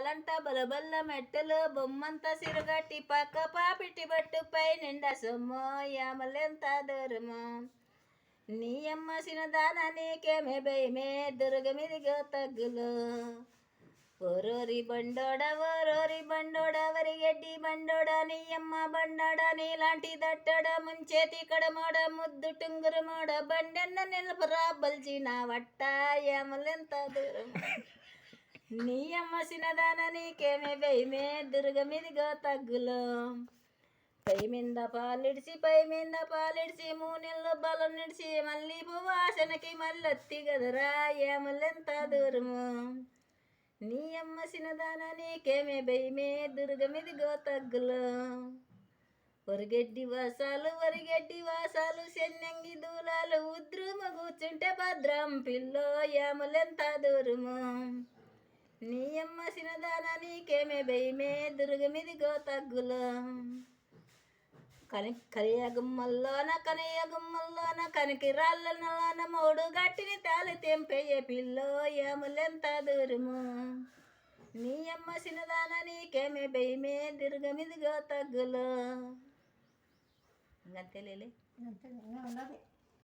ఎక్కాలంట బలబల్ల మెట్టలు బొమ్మంత సిరుగట్టి పక్క పాపిటి బట్టుపై నిండా సొమ్మో యామలెంత దూరమో నీ అమ్మ సినదాన నీకేమే భయమే దుర్గమిదిగో తగ్గులో ఓరోరి బండోడ వరిగడ్డి బండోడ నీ అమ్మ బండాడ నీలాంటి దట్టడ ముంచేతి కడమోడ ముద్దు టుంగురమోడ బండెన్న నిలపరా బల్చిన వట్ట యామలెంత దూరం నీ అమ్మ సినదాన నీకేమే భయమే దుర్గమిదిగో తగ్గులో పై మీద పాలిడిచి మూనెళ్ళు బలం నిడిచి మళ్ళీ పువ్వాసనకి మళ్ళొత్తి గదరా ఏమలెంత దూరము నీ అమ్మ సినదాన నీకేమే భయమే దుర్గమిదిగో తగ్గులో వరిగడ్డి వాసాలు చెన్నెంగి దూలాలు ఉద్రుమ కూర్చుంటే భద్రం పిల్లో ఏమలెంత దూరము నీ అమ్మ సినదాన నీకేమే భయమే దుర్గమిదిగో తగ్గులో కనయ్య గుమ్మల్లోన కనికి రాళ్ళలోన మూడు గట్టిని తాలి తెంపయ్యే పిల్లో ఏములెంత దూరము నీ అమ్మ సినదాన నీకేమే భయమే దుర్గమిదిగో తగ్గులో అంతే